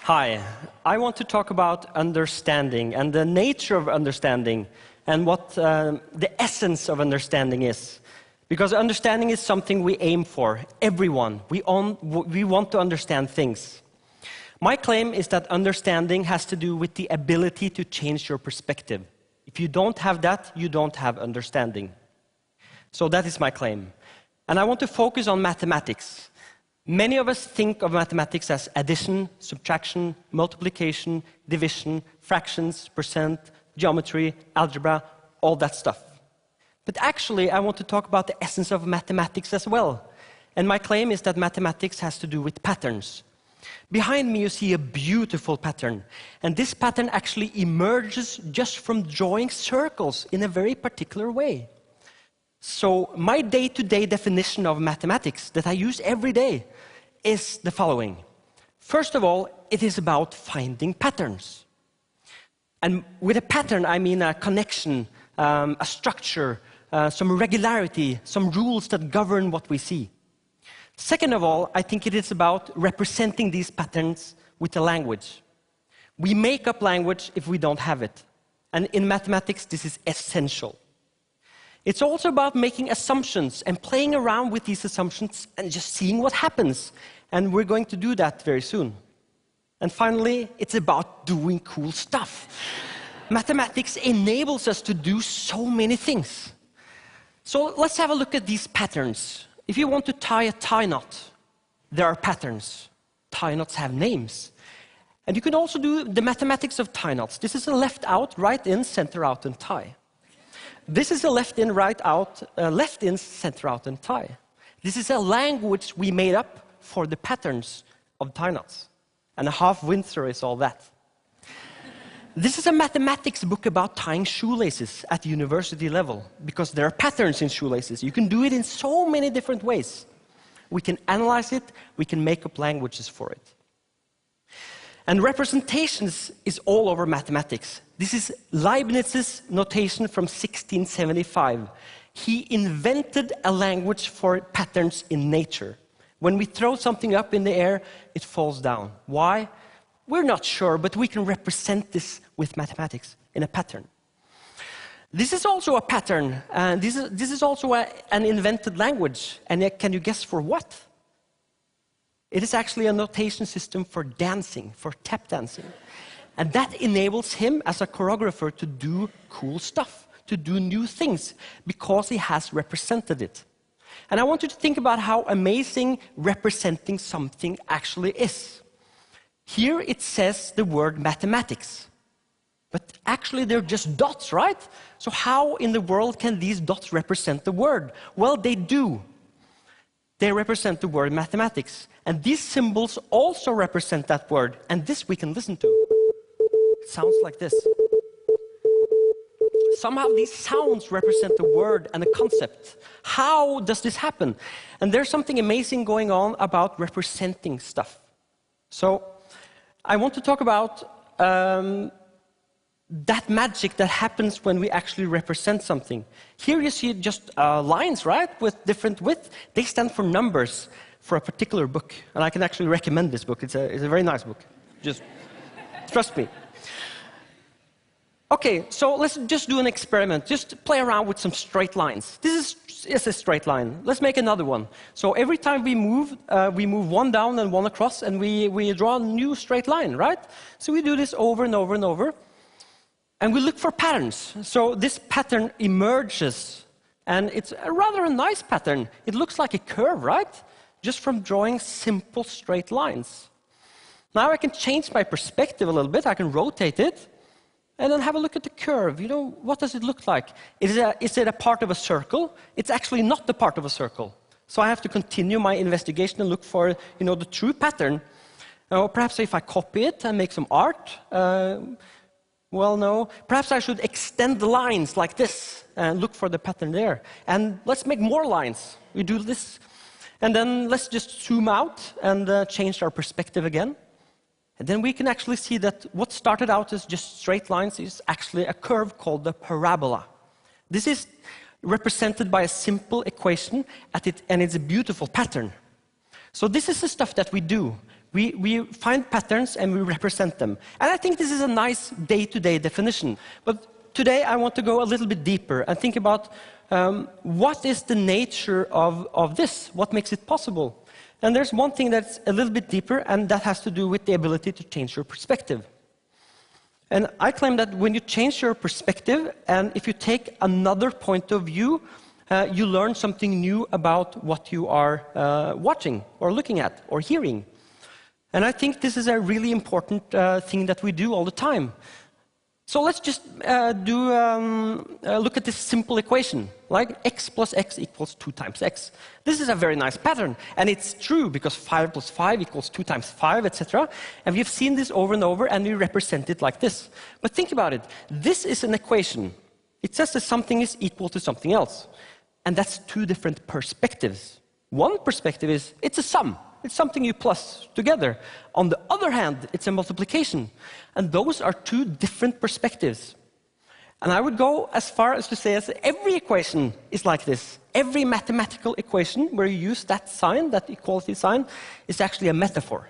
Hi, I want to talk about understanding and the nature of understanding and what the essence of understanding is. Because understanding is something we aim for, everyone. We want to understand things. My claim is that understanding has to do with the ability to change your perspective. If you don't have that, you don't have understanding. So that is my claim. And I want to focus on mathematics. Many of us think of mathematics as addition, subtraction, multiplication, division, fractions, percent, geometry, algebra, all that stuff. But actually, I want to talk about the essence of mathematics as well. And my claim is that mathematics has to do with patterns. Behind me, you see a beautiful pattern. And this pattern actually emerges just from drawing circles in a very particular way. So my day-to-day definition of mathematics that I use every day is the following. First of all, it is about finding patterns. And with a pattern, I mean a connection, a structure, some regularity, some rules that govern what we see. Second of all, I think it is about representing these patterns with a language. We make up language if we don't have it. And in mathematics, this is essential. It's also about making assumptions and playing around with these assumptions and just seeing what happens. And we're going to do that very soon. And finally, it's about doing cool stuff. Mathematics enables us to do so many things. So let's have a look at these patterns. If you want to tie a tie knot, there are patterns. Tie knots have names. And you can also do the mathematics of tie knots. This is a left out, right in, center out, and tie. This is a left in, right out, left in, center out, and tie. This is a language we made up for the patterns of tie knots. And a half Windsor is all that. This is a mathematics book about tying shoelaces at university level, because there are patterns in shoelaces. You can do it in so many different ways. We can analyze it, we can make up languages for it. And representations is all over mathematics. This is Leibniz's notation from 1675. He invented a language for patterns in nature. When we throw something up in the air, it falls down. Why? We're not sure, but we can represent this with mathematics in a pattern. This is also a pattern, and this is also an invented language. And can you guess for what? It is actually a notation system for dancing, for tap dancing. And that enables him as a choreographer to do cool stuff, to do new things, because he has represented it. And I want you to think about how amazing representing something actually is. Here it says the word mathematics. But actually they're just dots, right? So how in the world can these dots represent the word? Well, they do. They represent the word mathematics. And these symbols also represent that word. And this we can listen to. It sounds like this. Somehow these sounds represent the word and the concept. How does this happen? And there's something amazing going on about representing stuff. So I want to talk about that magic that happens when we actually represent something. Here you see just lines, right, with different width. They stand for numbers for a particular book. And I can actually recommend this book. It's a very nice book. Just trust me. Okay, so let's just do an experiment. Just play around with some straight lines. This is a straight line. Let's make another one. So every time we move one down and one across, and we draw a new straight line, right? So we do this over and over and over. And we look for patterns. So this pattern emerges. And it's a rather nice pattern. It looks like a curve, right? Just from drawing simple straight lines. Now I can change my perspective a little bit. I can rotate it. And then have a look at the curve. You know, what does it look like? Is it a part of a circle? It's actually not the part of a circle. So I have to continue my investigation and look for, you know, the true pattern. Or perhaps if I copy it and make some art, well, no. Perhaps I should extend the lines like this and look for the pattern there. And let's make more lines. We do this. And then let's just zoom out and change our perspective again. And then we can actually see that what started out as just straight lines is actually a curve called the parabola. This is represented by a simple equation, and it's a beautiful pattern. So this is the stuff that we do. We find patterns and we represent them. And I think this is a nice day-to-day definition. But today I want to go a little bit deeper and think about what is the nature of this? What makes it possible? And there's one thing that's a little bit deeper, and that has to do with the ability to change your perspective. And I claim that when you change your perspective, and if you take another point of view, you learn something new about what you are watching, or looking at, or hearing. And I think this is a really important thing that we do all the time. So let's just look at this simple equation, like x plus x equals 2 times x. This is a very nice pattern, and it's true because 5 plus 5 equals 2 times 5, etc. And we've seen this over and over, and we represent it like this. But think about it. This is an equation. It says that something is equal to something else. And that's 2 different perspectives. One perspective is, it's a sum. It's something you plus together. On the other hand, it's a multiplication. And those are 2 different perspectives. And I would go as far as to say that every equation is like this. Every mathematical equation where you use that sign, that equality sign, is actually a metaphor.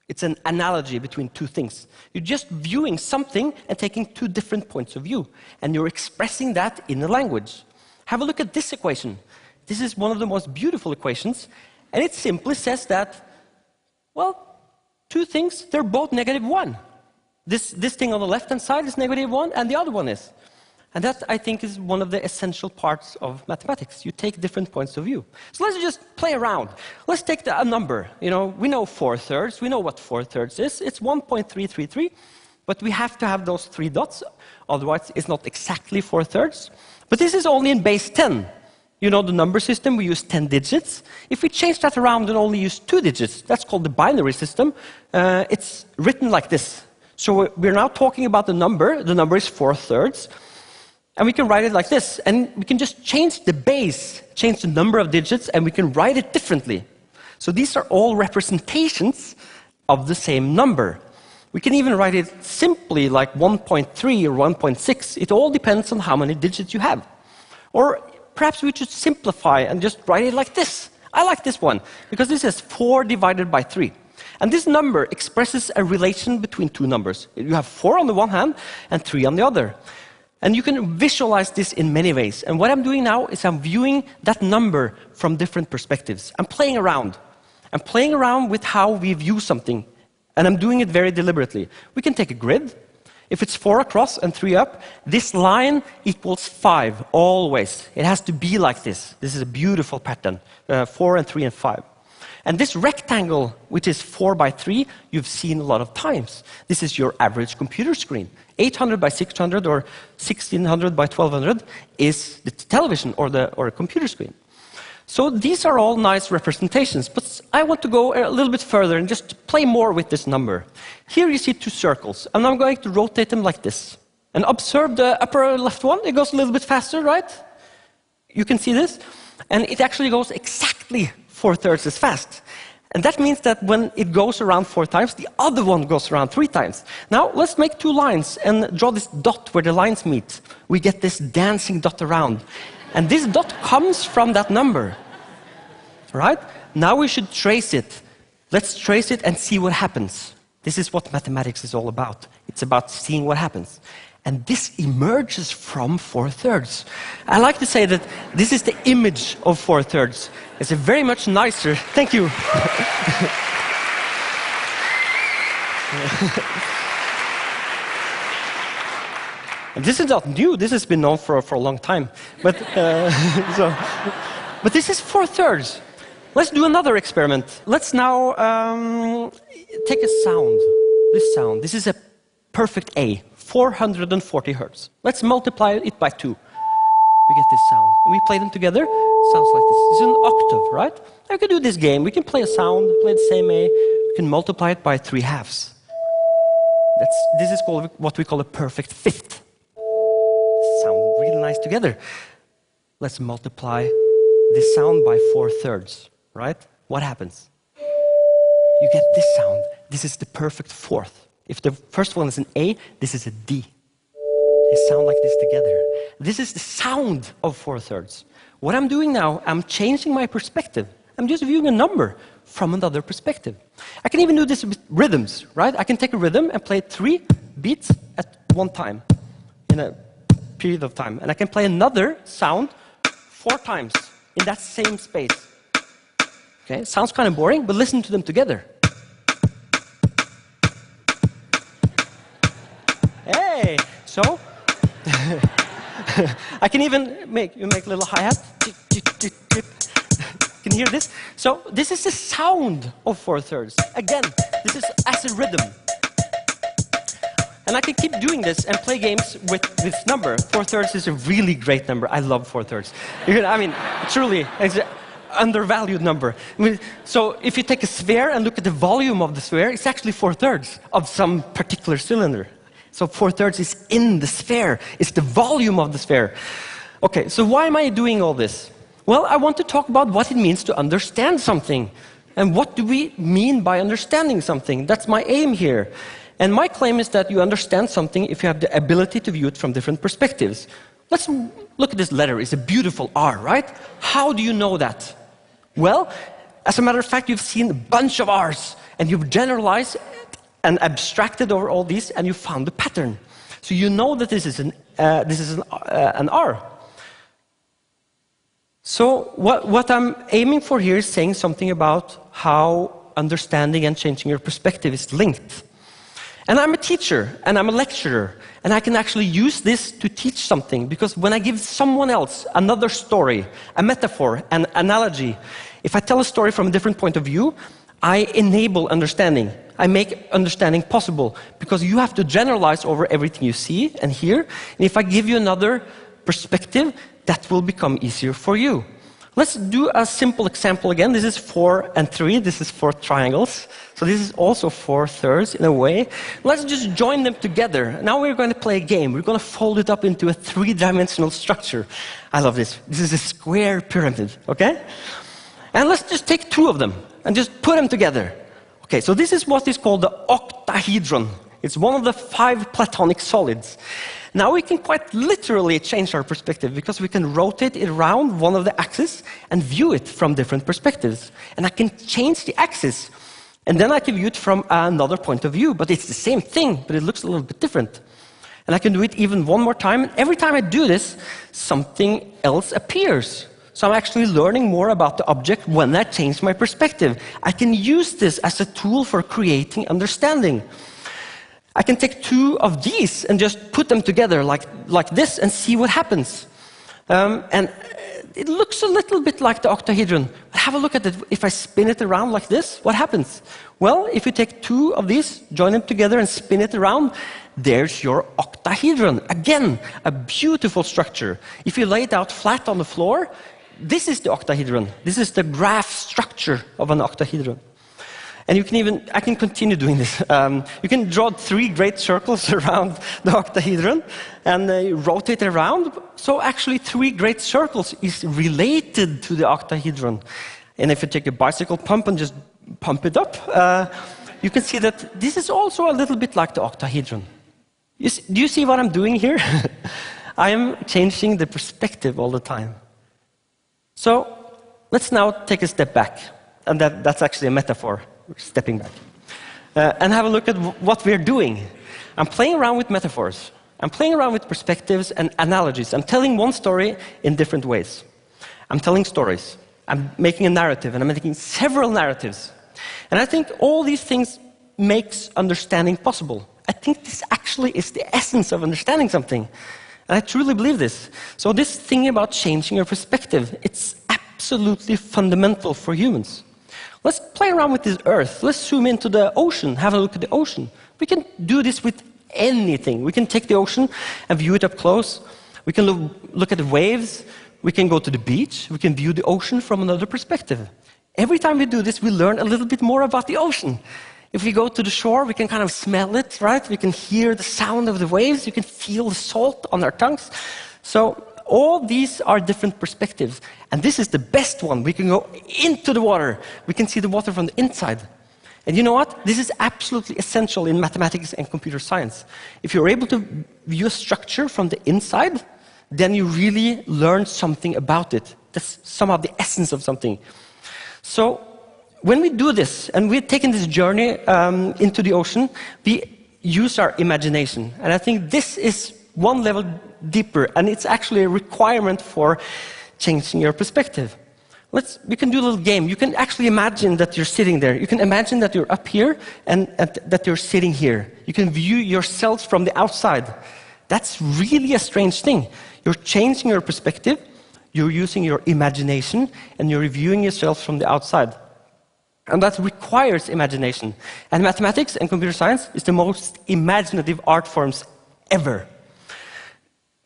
It's an analogy between 2 things. You're just viewing something and taking 2 different points of view. And you're expressing that in a language. Have a look at this equation. This is one of the most beautiful equations. And it simply says that, well, 2 things, they're both -1. This thing on the left-hand side is -1, and the other one is. And that, I think, is one of the essential parts of mathematics. You take different points of view. So let's just play around. Let's take a number. You know, we know 4/3. We know what 4/3 is. It's 1.333. But we have to have those 3 dots. Otherwise, it's not exactly 4/3. But this is only in base 10. You know the number system, we use 10 digits. If we change that around and only use 2 digits, that's called the binary system. It's written like this. So we're now talking about the number. The number is 4/3. And we can write it like this. And we can just change the base, change the number of digits, and we can write it differently. So these are all representations of the same number. We can even write it simply like 1.3 or 1.6. It all depends on how many digits you have. Or perhaps we should simplify and just write it like this. I like this one, because this is 4 divided by 3. And this number expresses a relation between 2 numbers. You have 4 on the one hand and 3 on the other. And you can visualize this in many ways. And what I'm doing now is I'm viewing that number from different perspectives. I'm playing around. I'm playing around with how we view something. And I'm doing it very deliberately. We can take a grid. If it's 4 across and 3 up, this line equals 5, always. It has to be like this. This is a beautiful pattern, 4 and 3 and 5. And this rectangle, which is 4 by 3, you've seen a lot of times. This is your average computer screen. 800 by 600 or 1600 by 1200 is the television or a computer screen. So these are all nice representations, but I want to go a little bit further and just play more with this number. Here you see 2 circles, and I'm going to rotate them like this. And observe the upper left one. It goes a little bit faster, right? You can see this. And it actually goes exactly 4/3 as fast. And that means that when it goes around 4 times, the other one goes around 3 times. Now, let's make 2 lines and draw this dot where the lines meet. We get this dancing dot around. And this dot comes from that number. Right? Now we should trace it. Let's trace it and see what happens. This is what mathematics is all about. It's about seeing what happens. And this emerges from 4/3. I like to say that this is the image of 4/3. It's a very much nicer. Thank you. And this is not new. This has been known for a long time. But but this is 4/3. Let's do another experiment. Let's now take a sound. This sound. This is a perfect A, 440 hertz. Let's multiply it by 2. We get this sound. And we play them together. Sounds like this. This is an octave, right? Now we can do this game. We can play a sound, play the same A. We can multiply it by 3/2. This is called what we call a perfect fifth. Sound really nice together. Let's multiply this sound by 4/3, right? What happens? You get this sound. This is the perfect fourth. If the first one is an A, this is a D. They sound like this together. This is the sound of 4/3. What I'm doing now, I'm changing my perspective. I'm just viewing a number from another perspective. I can even do this with rhythms, right? I can take a rhythm and play 3 beats at one time in a period of time. And I can play another sound 4 times in that same space. Okay, sounds kind of boring, but listen to them together. Hey, so I can even make a little hi-hat. Can you hear this? So this is the sound of 4/3. Again, this is as a rhythm. And I can keep doing this and play games with this number. 4/3 is a really great number. I love 4/3. I mean, truly, it's an undervalued number. I mean, so if you take a sphere and look at the volume of the sphere, it's actually 4/3 of some particular cylinder. So 4/3 is in the sphere. It's the volume of the sphere. Okay, so why am I doing all this? Well, I want to talk about what it means to understand something. And what do we mean by understanding something? That's my aim here. And my claim is that you understand something if you have the ability to view it from different perspectives. Let's look at this letter. It's a beautiful R, right? How do you know that? Well, as a matter of fact, you've seen a bunch of R's, and you've generalized and abstracted over all these, and you found a pattern. So you know that this is an R. So what I'm aiming for here is saying something about how understanding and changing your perspective is linked. And I'm a teacher, and I'm a lecturer, and I can actually use this to teach something, because when I give someone else another story, a metaphor, an analogy, if I tell a story from a different point of view, I enable understanding. I make understanding possible, because you have to generalize over everything you see and hear, and if I give you another perspective, that will become easier for you. Let's do a simple example again. This is 4 and 3. This is 4 triangles. So this is also 4/3 in a way. Let's just join them together. Now we're going to play a game. We're going to fold it up into a 3-dimensional structure. I love this. This is a square pyramid, okay? And let's just take 2 of them and just put them together. Okay, so this is what is called the octahedron. It's one of the 5 Platonic solids. Now we can quite literally change our perspective, because we can rotate it around one of the axes and view it from different perspectives. And I can change the axis, and then I can view it from another point of view, but it's the same thing, but it looks a little bit different. And I can do it even one more time, and every time I do this, something else appears. So I'm actually learning more about the object when I change my perspective. I can use this as a tool for creating understanding. I can take 2 of these and just put them together like this and see what happens. And it looks a little bit like the octahedron. But have a look at it. If I spin it around like this, what happens? Well, if you take 2 of these, join them together and spin it around, there's your octahedron. Again, a beautiful structure. If you lay it out flat on the floor, this is the octahedron. This is the graph structure of an octahedron. And you can even, I can continue doing this. You can draw 3 great circles around the octahedron and rotate it around. So actually 3 great circles is related to the octahedron. And if you take a bicycle pump and just pump it up, you can see that this is also a little bit like the octahedron. Do you see what I'm doing here? I am changing the perspective all the time. So let's now take a step back. And that's actually a metaphor. Stepping back, and have a look at what we're doing. I'm playing around with metaphors. I'm playing around with perspectives and analogies. I'm telling one story in different ways. I'm telling stories. I'm making a narrative, and I'm making several narratives. And I think all these things makes understanding possible. I think this actually is the essence of understanding something. And I truly believe this. So this thing about changing your perspective, it's absolutely fundamental for humans. Let's play around with this Earth. Let's zoom into the ocean, have a look at the ocean. We can do this with anything. We can take the ocean and view it up close. We can look at the waves. We can go to the beach. We can view the ocean from another perspective. Every time we do this, we learn a little bit more about the ocean. If we go to the shore, we can kind of smell it, right? We can hear the sound of the waves. You can feel the salt on our tongues. So all these are different perspectives. And this is the best one. We can go into the water. We can see the water from the inside. And you know what? This is absolutely essential in mathematics and computer science. If you're able to view a structure from the inside, then you really learn something about it. That's somehow the essence of something. So when we do this, and we're taking this journey into the ocean, we use our imagination. And I think this is one level deeper, and it's actually a requirement for changing your perspective. We can do a little game. You can actually imagine that you're sitting there. You can imagine that you're up here and that you're sitting here. You can view yourself from the outside. That's really a strange thing. You're changing your perspective, you're using your imagination, and you're viewing yourself from the outside. And that requires imagination. And mathematics and computer science is the most imaginative art forms ever.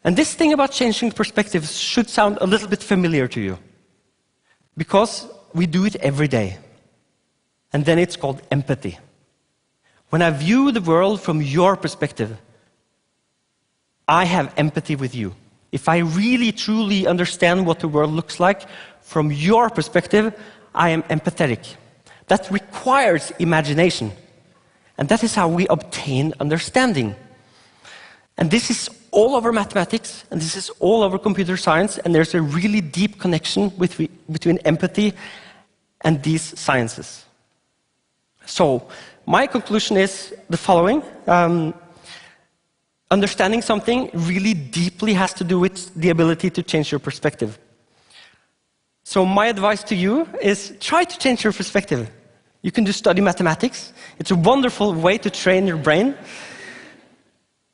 And this thing about changing perspectives should sound a little bit familiar to you, because we do it every day. And then it's called empathy. When I view the world from your perspective, I have empathy with you. If I really, truly understand what the world looks like from your perspective, I am empathetic. That requires imagination. And that is how we obtain understanding. And this is all over mathematics, and this is all over computer science, and there's a really deep connection between empathy and these sciences. So, my conclusion is the following. Understanding something really deeply has to do with the ability to change your perspective. So my advice to you is try to change your perspective. You can just study mathematics. It's a wonderful way to train your brain.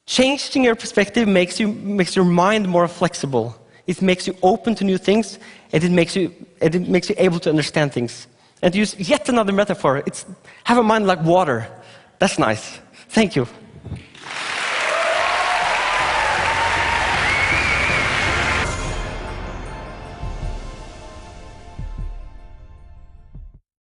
Changing your perspective makes your mind more flexible. It makes you open to new things, and it makes you able to understand things. And to use yet another metaphor, have a mind like water. That's nice. Thank you.